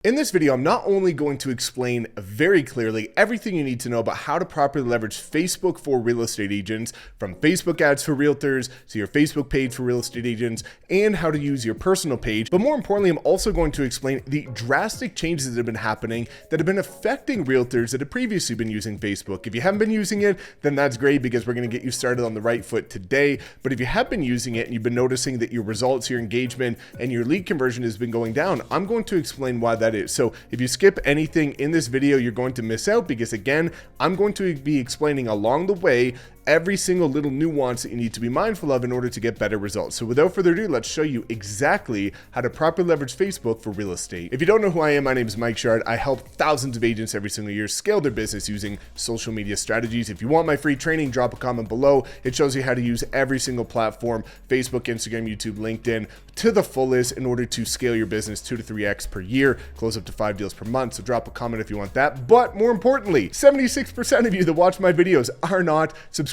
In this video, I'm not only going to explain very clearly everything you need to know about how to properly leverage Facebook for real estate agents, from Facebook ads for realtors to your Facebook page for real estate agents, and how to use your personal page. But more importantly, I'm also going to explain the drastic changes that have been happening that have been affecting realtors that have previously been using Facebook. If you haven't been using it, then that's great because we're going to get you started on the right foot today. But if you have been using it and you've been noticing that your results, your engagement, and your lead conversion has been going down, I'm going to explain why that is. So if you skip anything in this video, you're going to miss out because again, I'm going to be explaining along the way every single little nuance that you need to be mindful of in order to get better results. So without further ado, let's show you exactly how to properly leverage Facebook for real estate. If you don't know who I am, my name is Mike Sherrard. I help thousands of agents every single year scale their business using social media strategies. If you want my free training, drop a comment below. It shows you how to use every single platform, Facebook, Instagram, YouTube, LinkedIn, to the fullest in order to scale your business 2 to 3x per year, close up to 5 deals per month. So drop a comment if you want that. But more importantly, 76% of you that watch my videos are not subscribed.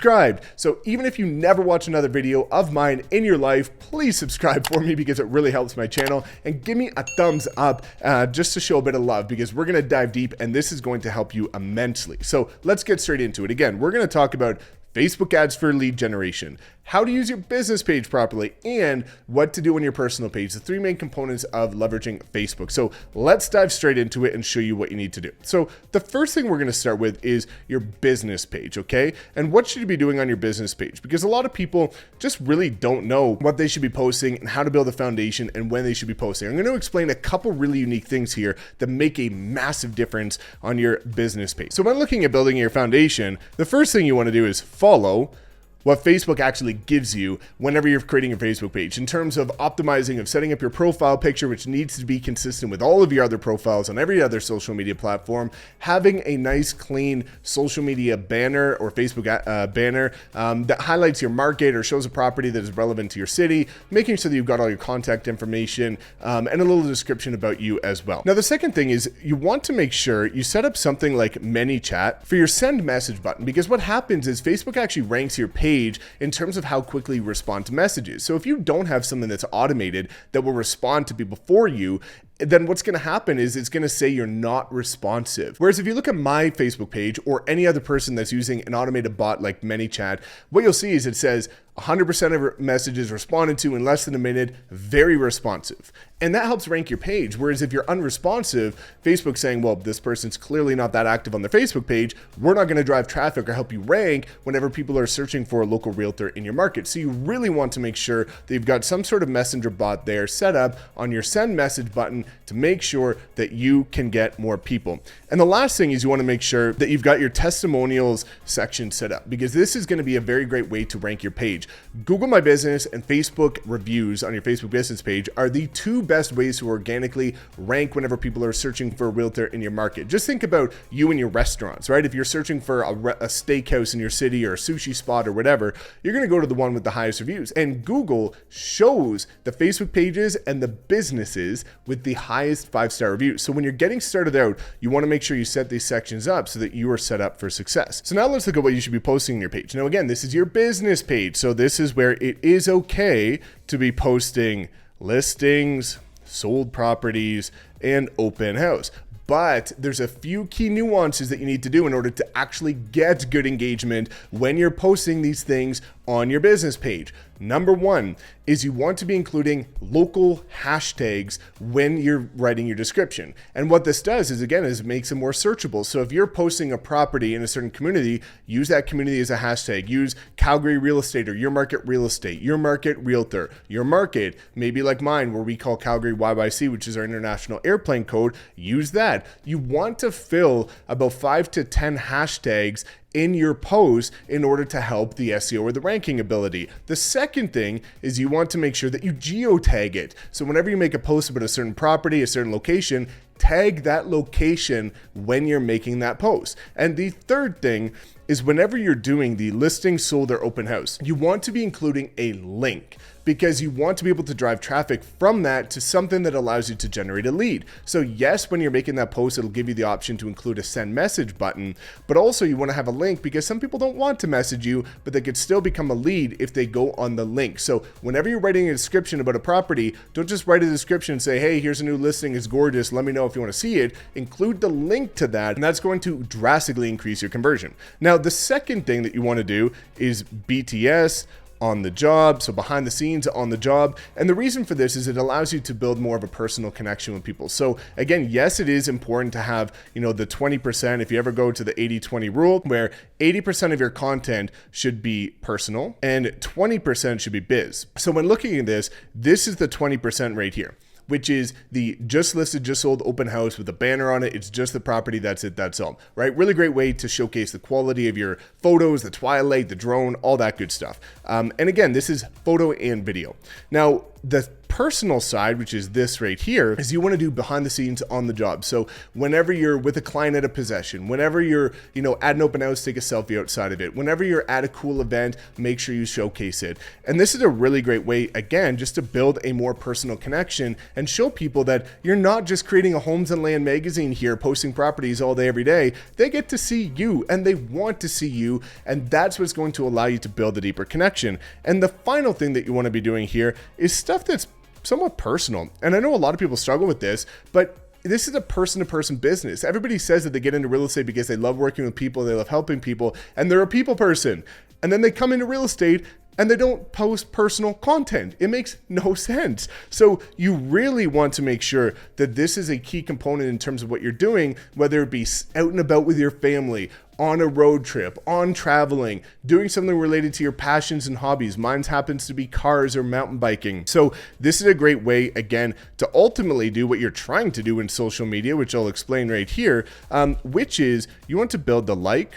So even if you never watch another video of mine in your life, please subscribe for me because it really helps my channel, and give me a thumbs up just to show a bit of love because we're going to dive deep and this is going to help you immensely. So let's get straight into it. Again, we're going to talk about Facebook ads for lead generation, how to use your business page properly, and what to do on your personal page, the three main components of leveraging Facebook. So let's dive straight into it and show you what you need to do. So the first thing we're going to start with is your business page, okay? And what should you be doing on your business page? Because a lot of people just really don't know what they should be posting and how to build a foundation and when they should be posting. I'm going to explain a couple really unique things here that make a massive difference on your business page. So when looking at building your foundation, the first thing you want to do is follow what Facebook actually gives you whenever you're creating a Facebook page in terms of optimizing, of setting up your profile picture, which needs to be consistent with all of your other profiles on every other social media platform, having a nice clean social media banner or Facebook banner that highlights your market or shows a property that is relevant to your city, making sure that you've got all your contact information and a little description about you as well. Now, the second thing is you want to make sure you set up something like ManyChat for your send message button, because what happens is Facebook actually ranks your page in terms of how quickly you respond to messages. So if you don't have something that's automated that will respond to people for you, then what's going to happen is it's going to say you're not responsive. Whereas if you look at my Facebook page or any other person that's using an automated bot like ManyChat, what you'll see is it says 100% of messages responded to in less than a minute, very responsive. And that helps rank your page. Whereas if you're unresponsive, Facebook's saying, well, this person's clearly not that active on their Facebook page. We're not going to drive traffic or help you rank whenever people are searching for a local realtor in your market. So you really want to make sure that you've got some sort of messenger bot there set up on your send message button to make sure that you can get more people. And the last thing is you want to make sure that you've got your testimonials section set up, because this is going to be a very great way to rank your page. Google My Business and Facebook reviews on your Facebook business page are the two best ways to organically rank whenever people are searching for a realtor in your market. Just think about you and your restaurants, right? If you're searching for a steakhouse in your city or a sushi spot or whatever, you're going to go to the one with the highest reviews. And Google shows the Facebook pages and the businesses with the highest 5-star reviews. So when you're getting started out, you want to make sure you set these sections up so that you are set up for success. So now let's look at what you should be posting on your page. Now, again, this is your business page. So this is where it is okay to be posting listings, sold properties, and open house. But there's a few key nuances that you need to do in order to actually get good engagement when you're posting these things on your business page. Number one is you want to be including local hashtags when you're writing your description. And what this does is, again, is it makes it more searchable. So if you're posting a property in a certain community, use that community as a hashtag. Use Calgary real estate or your market real estate, your market realtor, your market, maybe like mine where we call Calgary YYC, which is our international airplane code. Use that. You want to fill about 5 to 10 hashtags in your post in order to help the SEO or the ranking ability. The second thing is you want to make sure that you geotag it. So whenever you make a post about a certain property, a certain location, tag that location when you're making that post. And the third thing is whenever you're doing the listing, sold, or open house, you want to be including a link because you want to be able to drive traffic from that to something that allows you to generate a lead. So yes, when you're making that post, it'll give you the option to include a send message button, but also you want to have a link because some people don't want to message you, but they could still become a lead if they go on the link. So whenever you're writing a description about a property, don't just write a description and say, hey, here's a new listing, it's gorgeous, let me know if you want to see it. Include the link to that, and that's going to drastically increase your conversion. Now, the second thing that you want to do is BTS, on the job, so behind the scenes on the job. And the reason for this is it allows you to build more of a personal connection with people. So again, yes, it is important to have, the 20%, if you ever go to the 80-20 rule, where 80% of your content should be personal and 20% should be biz. So when looking at this is the 20% right here, which is the just listed, just sold open house with a banner on it. It's just the property, that's it, that's all, right? Really great way to showcase the quality of your photos, the twilight, the drone, all that good stuff. And again, this is photo and video. Now, the personal side, which is this right here, is you want to do behind the scenes on the job. So whenever you're with a client at a possession, whenever you're, at an open house, take a selfie outside of it. Whenever you're at a cool event, make sure you showcase it. And this is a really great way, again, just to build a more personal connection and show people that you're not just creating a Homes and Land magazine here, posting properties all day, every day. They get to see you and they want to see you. And that's what's going to allow you to build a deeper connection. And the final thing that you want to be doing here is stuff that's somewhat personal. And I know a lot of people struggle with this, but this is a person-to-person business. Everybody says that they get into real estate because they love working with people, they love helping people, and they're a people person. And then they come into real estate and they don't post personal content. It makes no sense. So you really want to make sure that this is a key component in terms of what you're doing, whether it be out and about with your family, on a road trip, on traveling, doing something related to your passions and hobbies. Mine happens to be cars or mountain biking. So this is a great way, again, to ultimately do what you're trying to do in social media, which I'll explain right here, which is you want to build the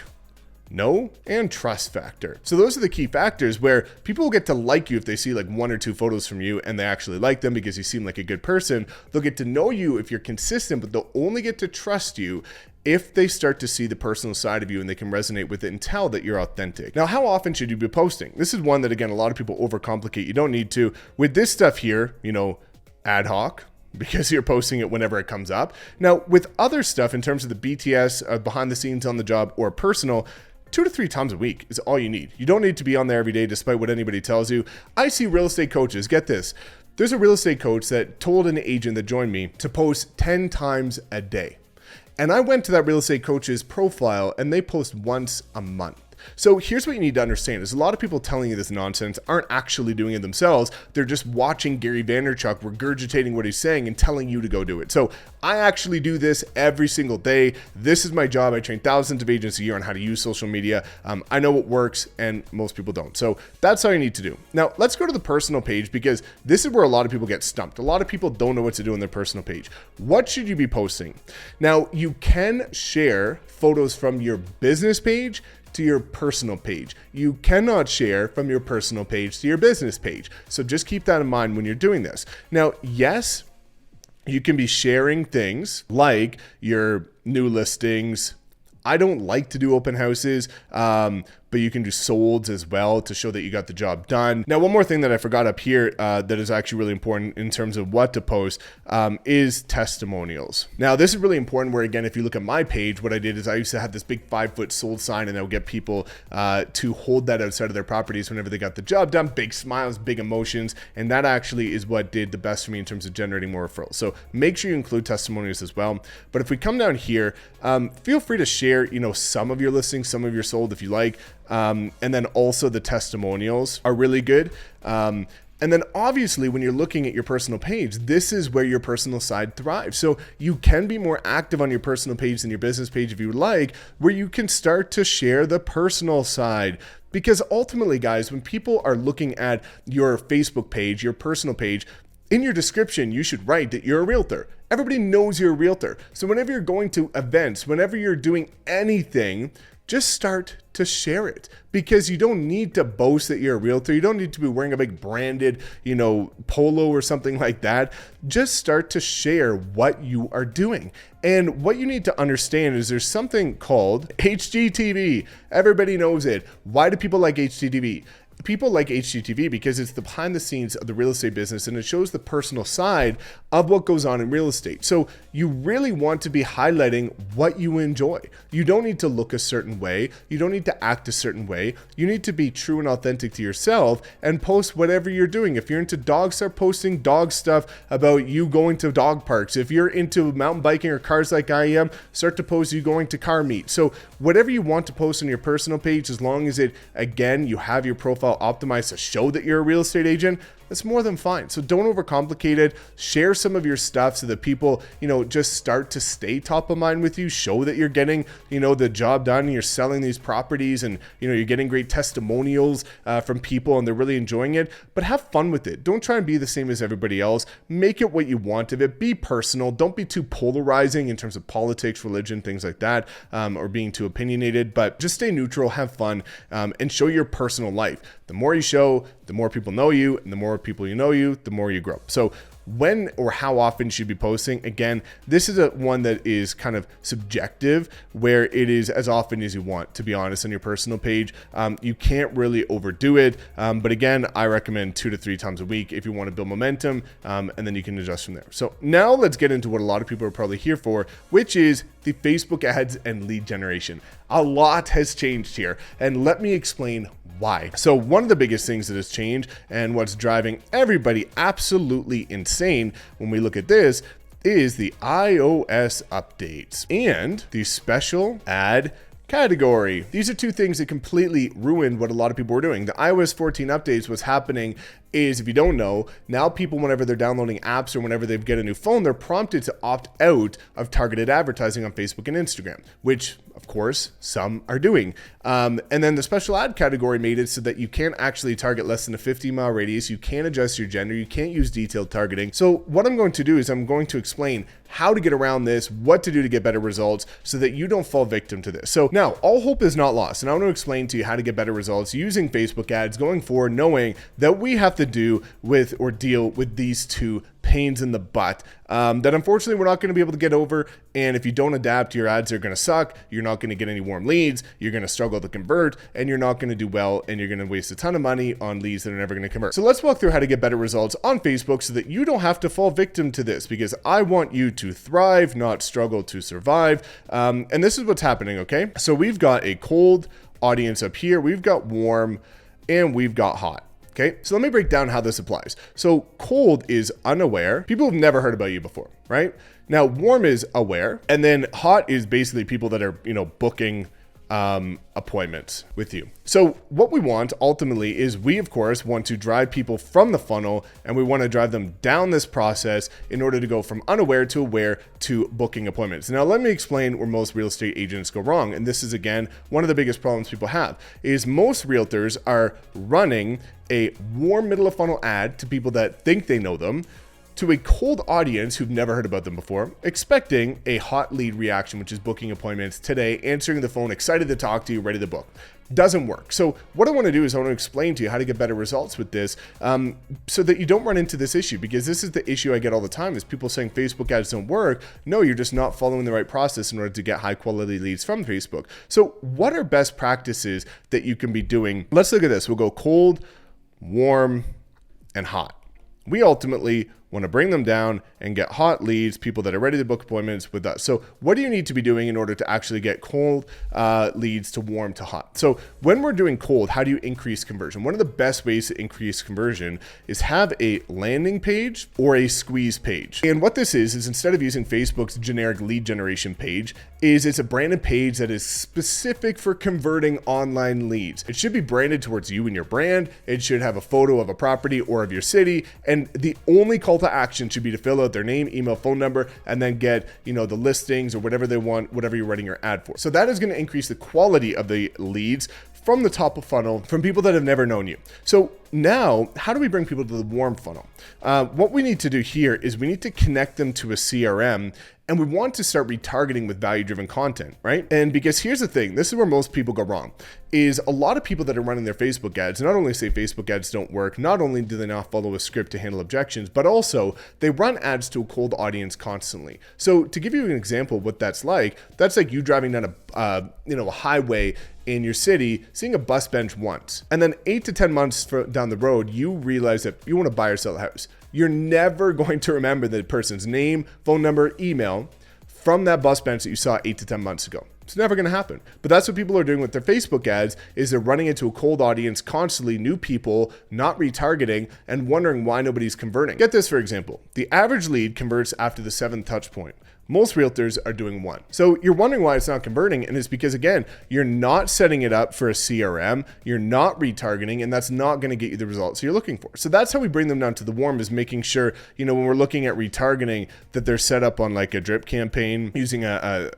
know, and trust factor. So those are the key factors where people will get to like you if they see like 1 or 2 photos from you and they actually like them because you seem like a good person. They'll get to know you if you're consistent, but they'll only get to trust you if they start to see the personal side of you and they can resonate with it and tell that you're authentic. Now, how often should you be posting? This is one that, again, a lot of people overcomplicate. You don't need to. With this stuff here, ad hoc, because you're posting it whenever it comes up. Now, with other stuff in terms of the BTS, behind the scenes on the job, or personal, 2 to 3 times a week is all you need. You don't need to be on there every day despite what anybody tells you. I see real estate coaches, get this. There's a real estate coach that told an agent that joined me to post 10 times a day. And I went to that real estate coach's profile and they post once a month. So here's what you need to understand is a lot of people telling you this nonsense aren't actually doing it themselves. They're just watching Gary Vaynerchuk regurgitating what he's saying and telling you to go do it. So I actually do this every single day. This is my job. I train thousands of agents a year on how to use social media. I know what works and most people don't. So that's all you need to do. Now let's go to the personal page because this is where a lot of people get stumped. A lot of people don't know what to do on their personal page. What should you be posting? Now you can share photos from your business page to your personal page. You cannot share from your personal page to your business page. So just keep that in mind when you're doing this. Now, yes, you can be sharing things like your new listings. I don't like to do open houses, but you can do solds as well to show that you got the job done. Now, one more thing that I forgot up here that is actually really important in terms of what to post is testimonials. Now, this is really important where, again, if you look at my page, what I did is I used to have this big 5-foot sold sign and I would get people to hold that outside of their properties whenever they got the job done. Big smiles, big emotions, and that actually is what did the best for me in terms of generating more referrals. So make sure you include testimonials as well. But if we come down here, feel free to share, some of your listings, some of your sold if you like. And then also the testimonials are really good. And then obviously when you're looking at your personal page, this is where your personal side thrives. So you can be more active on your personal page than your business page if you would like, where you can start to share the personal side. Because ultimately, guys, when people are looking at your Facebook page, your personal page, in your description, you should write that you're a realtor. Everybody knows you're a realtor. So whenever you're going to events, whenever you're doing anything, just start to share it because you don't need to boast that you're a realtor. You don't need to be wearing a big branded, polo or something like that. Just start to share what you are doing. And what you need to understand is there's something called HGTV. Everybody knows it. Why do people like HGTV? People like HGTV because it's the behind the scenes of the real estate business and it shows the personal side of what goes on in real estate. So you really want to be highlighting what you enjoy. You don't need to look a certain way. You don't need to act a certain way. You need to be true and authentic to yourself and post whatever you're doing. If you're into dogs, start posting dog stuff about you going to dog parks. If you're into mountain biking or cars like I am, start to post you going to car meet. So whatever you want to post on your personal page, as long as it, again, you have your profile optimized to show that you're a real estate agent, that's more than fine. So don't overcomplicate it. Share some of your stuff so that people, just start to stay top of mind with you. Show that you're getting, the job done and you're selling these properties and, you're getting great testimonials from people and they're really enjoying it, but have fun with it. Don't try and be the same as everybody else. Make it what you want of it. Be personal. Don't be too polarizing in terms of politics, religion, things like that, or being too opinionated, but just stay neutral, have fun, and show your personal life. The more you show, the more people know you, and the more people you know you, the more you grow. So when or how often you should be posting, again, this is one that is kind of subjective, where it is as often as you want, to be honest, on your personal page. You can't really overdo it, but again, I recommend 2 to 3 times a week if you want to build momentum, and then you can adjust from there. So now let's get into what a lot of people are probably here for, which is the Facebook ads and lead generation. A lot has changed here, and let me explain why. So one of the biggest things that has changed and what's driving everybody absolutely insane when we look at this is the iOS updates and the special ad category. These are two things that completely ruined what a lot of people were doing. The iOS 14 updates, what's happening is, if you don't know, now people, whenever they're downloading apps or whenever they get a new phone, they're prompted to opt out of targeted advertising on Facebook and Instagram, which of course some are doing. And then the special ad category made it so that you can't actually target less than a 50-mile radius. You can't adjust your gender. You can't use detailed targeting. So what I'm going to do is I'm going to explain how to get around this, what to do to get better results so that you don't fall victim to this. So now all hope is not lost. And I want to explain to you how to get better results using Facebook ads going forward, knowing that we have to do with or deal with these two pains in the butt that unfortunately we're not going to be able to get over. And if you don't adapt, your ads are going to suck. You're not going to get any warm leads. You're going to struggle to convert, and you're not going to do well, and you're going to waste a ton of money on leads that are never going to convert. So let's walk through how to get better results on Facebook so that you don't have to fall victim to this, because I want you to thrive, not struggle to survive. And this is what's happening, okay? So we've got a cold audience up here. We've got warm, and we've got hot. Okay, so let me break down how this applies. So cold is unaware. People have never heard about you before, right? Now warm is aware, and then hot is basically people that are, booking appointments with you. So what we want ultimately is we, of course, want to drive people from the funnel, and we want to drive them down this process in order to go from unaware to aware to booking appointments. Now, let me explain where most real estate agents go wrong. And this is, again, one of the biggest problems people have is most realtors are running a warm middle of funnel ad to people that think they know them, to a cold audience who've never heard about them before, expecting a hot lead reaction, which is booking appointments today, answering the phone, excited to talk to you, ready to book. Doesn't work. So what I want to do is I want to explain to you how to get better results with this, so that you don't run into this issue, because this is the issue I get all the time is people saying Facebook ads don't work. No, you're just not following the right process in order to get high quality leads from Facebook. So what are best practices that you can be doing? Let's look at this. We'll go cold, warm, and hot. We ultimately want to bring them down and get hot leads, people that are ready to book appointments with us. So what do you need to be doing in order to actually get cold leads to warm to hot? So when we're doing cold, how do you increase conversion? One of the best ways to increase conversion is have a landing page or a squeeze page. And what this is instead of using Facebook's generic lead generation page, it's a branded page that is specific for converting online leads. It should be branded towards you and your brand. It should have a photo of a property or of your city. And the only call to action should be to fill out their name, email, phone number, and then get, the listings or whatever they want, whatever you're writing your ad for. So that is going to increase the quality of the leads from the top of funnel from people that have never known you. So now, how do we bring people to the warm funnel? What we need to do here is we need to connect them to a CRM, and we want to start retargeting with value-driven content, right? And because here's the thing, this is where most people go wrong, is a lot of people that are running their Facebook ads not only say Facebook ads don't work, not only do they not follow a script to handle objections, but also they run ads to a cold audience constantly. So to give you an example of what that's like you driving down a highway in your city seeing a bus bench once. And then 8 to 10 months down the road, you realize that you want to buy or sell a house. You're never going to remember the person's name, phone number, email from that bus bench that you saw 8 to 10 months ago. It's never going to happen. But that's what people are doing with their Facebook ads, is they're running into a cold audience constantly, new people, not retargeting, and wondering why nobody's converting. Get this, for example. The average lead converts after the 7th touch point. Most realtors are doing 1. So you're wondering why it's not converting, and it's because, again, you're not setting it up for a CRM, you're not retargeting, and that's not going to get you the results you're looking for. So that's how we bring them down to the warm, is making sure, when we're looking at retargeting, that they're set up on like a drip campaign using your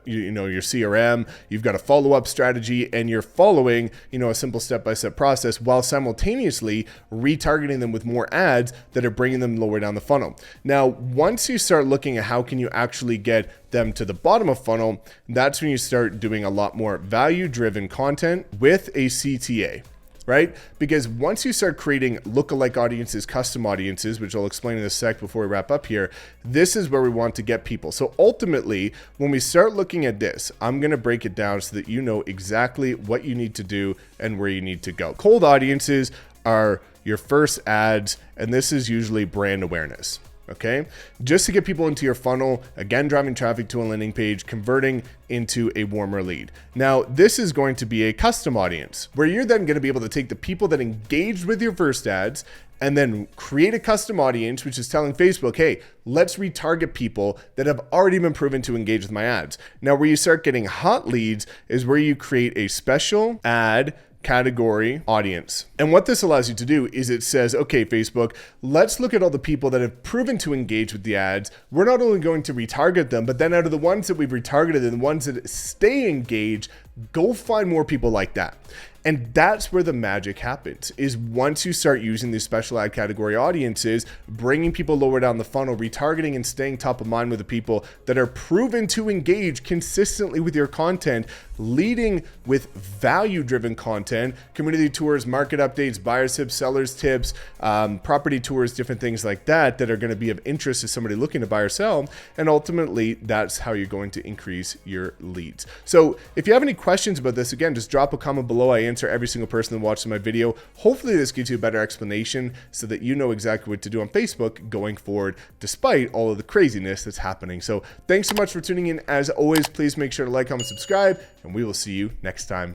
CRM, you've got a follow-up strategy, and you're following, a simple step-by-step process while simultaneously retargeting them with more ads that are bringing them lower down the funnel. Now, once you start looking at how can you actually get them to the bottom of funnel, that's when you start doing a lot more value-driven content with a CTA, right? Because once you start creating lookalike audiences, custom audiences, which I'll explain in a sec before we wrap up here, this is where we want to get people. So ultimately, when we start looking at this, I'm going to break it down so that you know exactly what you need to do and where you need to go. Cold audiences are your first ads, and this is usually brand awareness. Okay, just to get people into your funnel, again, driving traffic to a landing page, converting into a warmer lead. Now, this is going to be a custom audience where you're then going to be able to take the people that engaged with your first ads and then create a custom audience, which is telling Facebook, hey, let's retarget people that have already been proven to engage with my ads. Now, where you start getting hot leads is where you create a special ad category audience. And what this allows you to do is it says, okay, Facebook, let's look at all the people that have proven to engage with the ads. We're not only going to retarget them, but then out of the ones that we've retargeted and the ones that stay engaged, go find more people like that. And that's where the magic happens, is once you start using these special ad category audiences, bringing people lower down the funnel, retargeting and staying top of mind with the people that are proven to engage consistently with your content, leading with value-driven content, community tours, market updates, buyers tips, sellers tips, property tours, different things like that that are going to be of interest to somebody looking to buy or sell. And ultimately, that's how you're going to increase your leads. So if you have any questions about this, again, just drop a comment below. I answer every single person that watches my video. Hopefully this gives you a better explanation so that you know exactly what to do on Facebook going forward, despite all of the craziness that's happening. So thanks so much for tuning in. As always, please make sure to like, comment, subscribe, and we will see you next time.